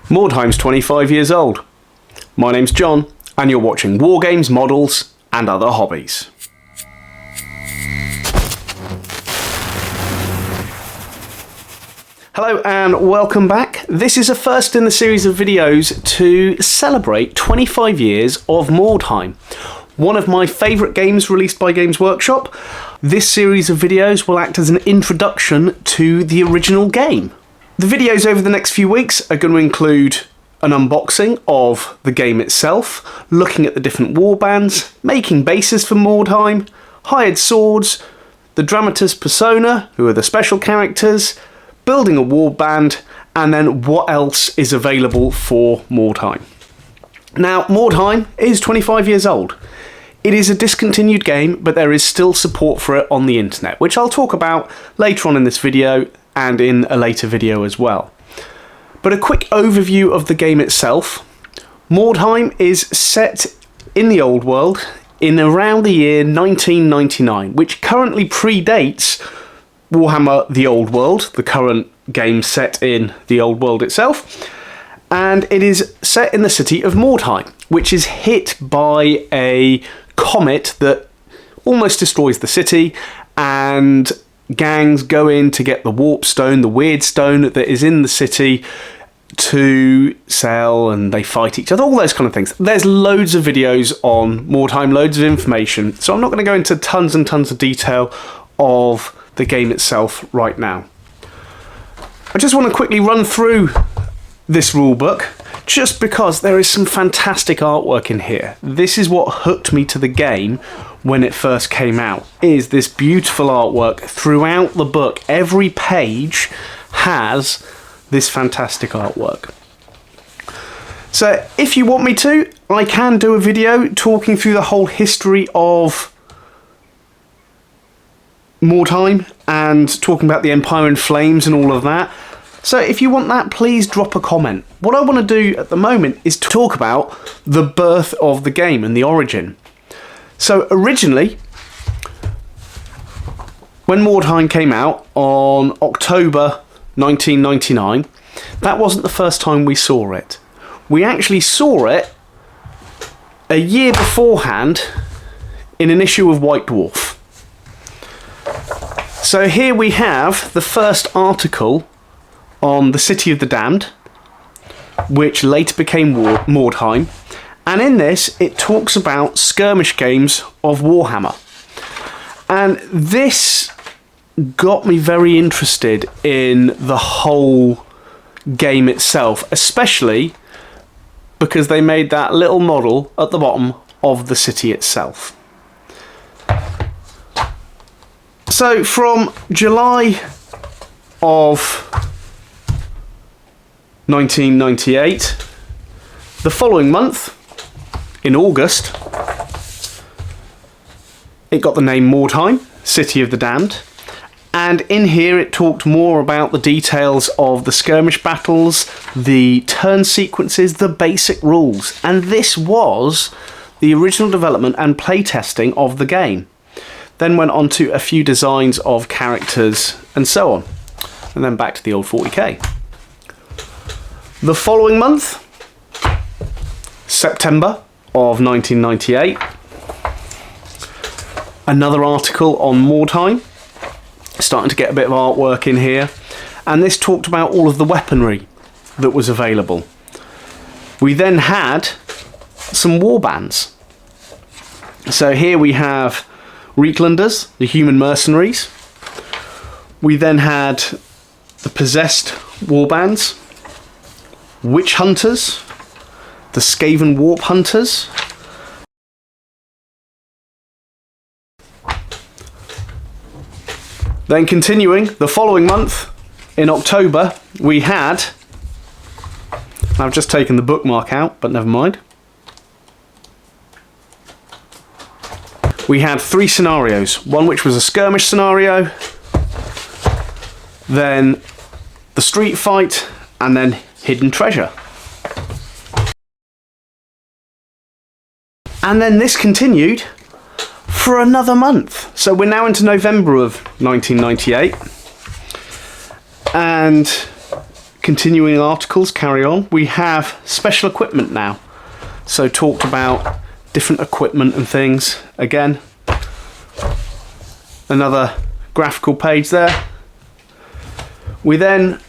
Mordheim's 25 years old. My name's John, and you're watching Wargames, Models, and Other Hobbies. Hello and welcome back. This is a first in the series of videos to celebrate 25 years of Mordheim, one of my favourite games released by Games Workshop. This series of videos will act as an introduction to the original game. The videos over the next few weeks are going to include an unboxing of the game itself, looking at the different warbands, making bases for Mordheim, hired swords, the Dramatis Personae, who are the special characters, building a warband, and then what else is available for Mordheim. Now, Mordheim is 25 years old. It is a discontinued game, but there is still support for it on the internet, which I'll talk about later on in this video and in a later video as well. But a quick overview of the game itself. Mordheim is set in the old world in around the year 1999, which currently predates Warhammer The Old World, the current game set in the old world itself. And it is set in the city of Mordheim, which is hit by a comet that almost destroys the city, and gangs go in to get the warp stone, the weird stone that is in the city, to sell, and they fight each other, all those kind of things. There's loads of videos on Mordheim, loads of information, so I'm not going to go into tons and tons of detail of the game itself right now. I just want to quickly run through this rulebook, just because there is some fantastic artwork in here. This is what hooked me to the game when it first came out, is this beautiful artwork throughout the book. Every page has this fantastic artwork. So if you want me to, I can do a video talking through the whole history of Mordheim and talking about the Empire in Flames and all of that. So if you want that, please drop a comment. What I want to do at the moment is to talk about the birth of the game and the origin. So originally, when Mordheim came out on October 1999, that wasn't the first time we saw it. We actually saw it a year beforehand in an issue of White Dwarf. So here we have the first article on the City of the Damned, which later became Mordheim, and in this it talks about skirmish games of Warhammer. And this got me very interested in the whole game itself, especially because they made that little model at the bottom of the city itself. So from July of 1998, the following month, in August, it got the name Mordheim, City of the Damned, and in here it talked more about the details of the skirmish battles, the turn sequences, the basic rules, and this was the original development and playtesting of the game. Then went on to a few designs of characters and so on, and then back to the old 40k. The following month, September of 1998, another article on Mordheim, starting to get a bit of artwork in here, and this talked about all of the weaponry that was available. We then had some warbands. So here we have Reeklanders, the human mercenaries. We then had the possessed warbands, witch hunters, the Skaven warp hunters, then continuing the following month in October we had, I've just taken the bookmark out but never mind, we had 3 scenarios, one which was a skirmish scenario, then the street fight, and then hidden treasure. And then this continued for another month. So we're now into November of 1998, and continuing articles carry on. We have special equipment now. So talked about different equipment and things. Again, another graphical page there. We then,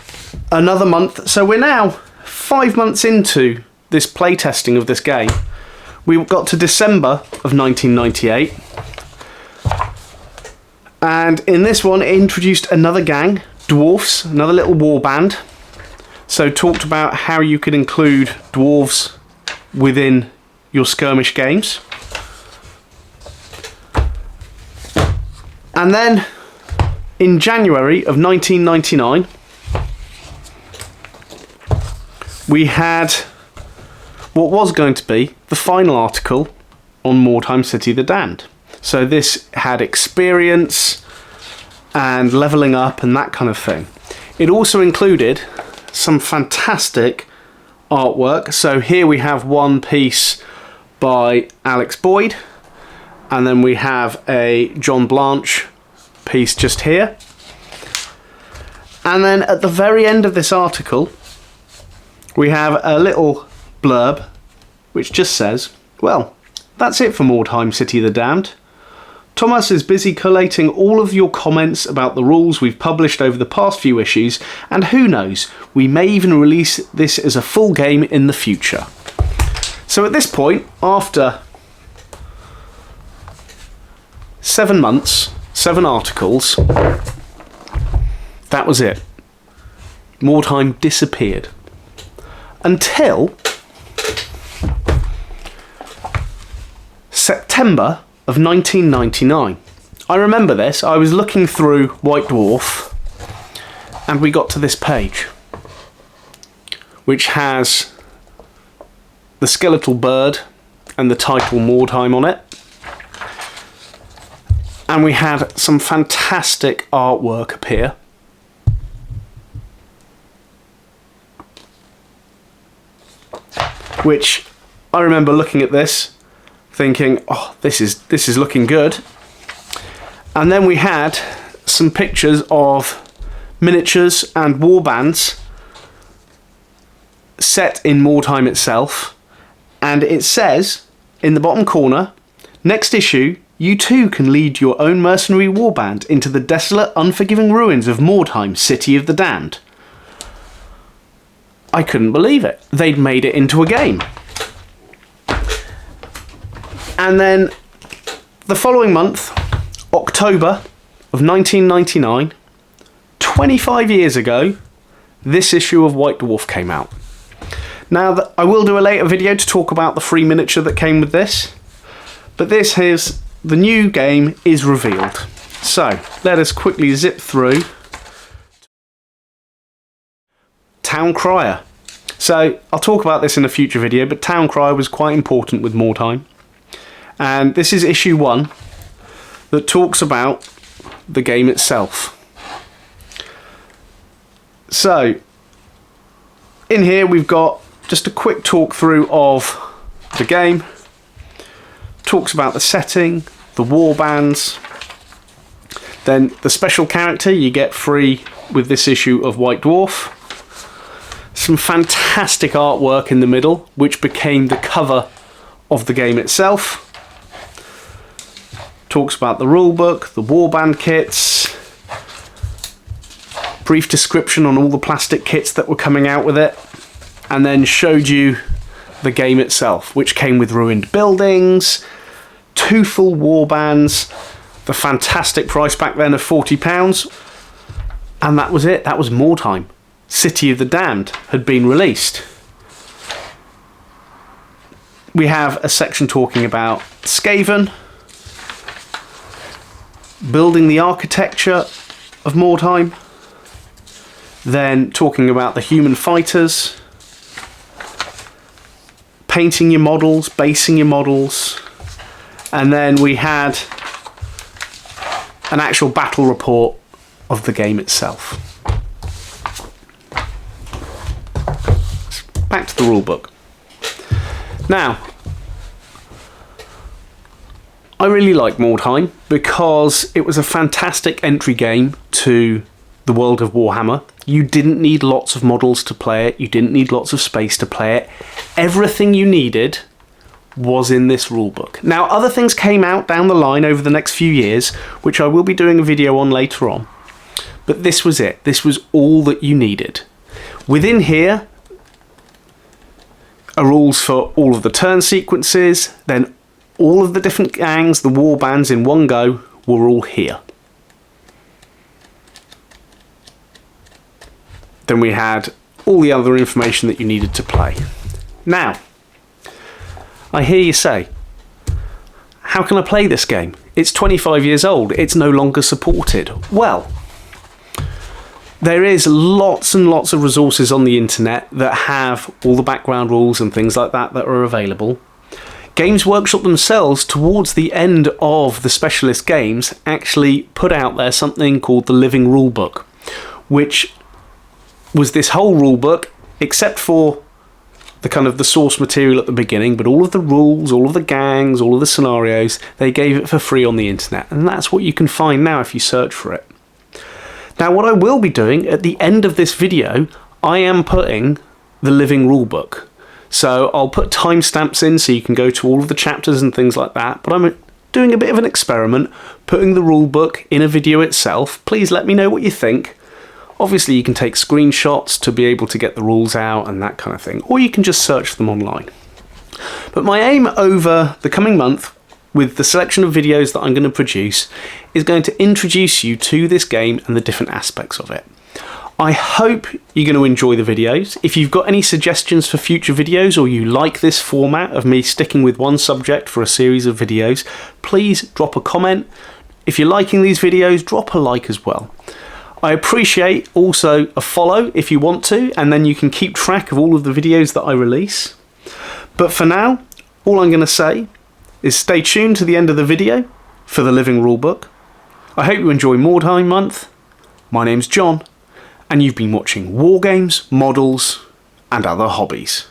another month, so we're now 5 months into this playtesting of this game. We got to December of 1998. And in this one, it introduced another gang, dwarfs, another little warband. So talked about how you could include dwarves within your skirmish games. And then in January of 1999, we had what was going to be the final article on Mordheim City of the Damned. So this had experience and levelling up and that kind of thing. It also included some fantastic artwork. So here we have one piece by Alex Boyd, and then we have a John Blanche piece just here. And then at the very end of this article, we have a little blurb which just says, well, that's it for Mordheim City of the Damned. Thomas is busy collating all of your comments about the rules we've published over the past few issues, and who knows, we may even release this as a full game in the future. So at this point, after 7 months, 7 articles, that was it. Mordheim disappeared. Until September of 1999. I remember this. I was looking through White Dwarf and we got to this page, which has the skeletal bird and the title Mordheim on it. And we had some fantastic artwork appear. Which I remember looking at this thinking, oh, this is looking good. And then we had some pictures of miniatures and warbands set in Mordheim itself, and it says in the bottom corner, next issue you too can lead your own mercenary warband into the desolate, unforgiving ruins of Mordheim, City of the Damned. I couldn't believe it. They'd made it into a game. And then the following month, October of 1999, 25 years ago, this issue of White Dwarf came out. Now, I will do a later video to talk about the free miniature that came with this, but this is, the new game is revealed. So, let us quickly zip through. Town Crier. So, I'll talk about this in a future video, but Town Crier was quite important with Mordheim. And this is issue 1 that talks about the game itself. So, in here we've got just a quick talk through of the game. Talks about the setting, the warbands, then the special character you get free with this issue of White Dwarf. Some fantastic artwork in the middle, which became the cover of the game itself. Talks about the rulebook, the warband kits, brief description on all the plastic kits that were coming out with it, and then showed you the game itself, which came with ruined buildings, 2 full warbands, the fantastic price back then of £40, and that was it. That was Mordheim. City of the Damned had been released. We have a section talking about Skaven, building the architecture of Mordheim, then talking about the human fighters, painting your models, basing your models, and then we had an actual battle report of the game itself. Back to the rulebook. Now, I really like Mordheim because it was a fantastic entry game to the world of Warhammer. You didn't need lots of models to play it. You didn't need lots of space to play it. Everything you needed was in this rulebook. Now, other things came out down the line over the next few years, which I will be doing a video on later on. But this was it. This was all that you needed. Within here are rules for all of the turn sequences, then all of the different gangs, the warbands in one go, were all here. Then we had all the other information that you needed to play. Now, I hear you say, how can I play this game? It's 25 years old, it's no longer supported. Well, there is lots and lots of resources on the internet that have all the background rules and things like that that are available. Games Workshop themselves, towards the end of the specialist games, actually put out there something called the Living Rulebook, which was this whole rulebook, except for the kind of the source material at the beginning, but all of the rules, all of the gangs, all of the scenarios, they gave it for free on the internet, and that's what you can find now if you search for it. Now, what I will be doing at the end of this video, I am putting the Living Rulebook. So I'll put timestamps in so you can go to all of the chapters and things like that, but I'm doing a bit of an experiment, putting the rulebook in a video itself. Please let me know what you think. Obviously, you can take screenshots to be able to get the rules out and that kind of thing, or you can just search them online. But my aim over the coming month, with the selection of videos that I'm going to produce, is going to introduce you to this game and the different aspects of it. I hope you're going to enjoy the videos. If you've got any suggestions for future videos, or you like this format of me sticking with one subject for a series of videos, please drop a comment. If you're liking these videos, drop a like as well. I appreciate also a follow if you want to, and then you can keep track of all of the videos that I release. But for now, all I'm going to say is stay tuned to the end of the video for the Living Rulebook. I hope you enjoy Mordheim month. My name's John, and you've been watching War Games, Models, and Other Hobbies.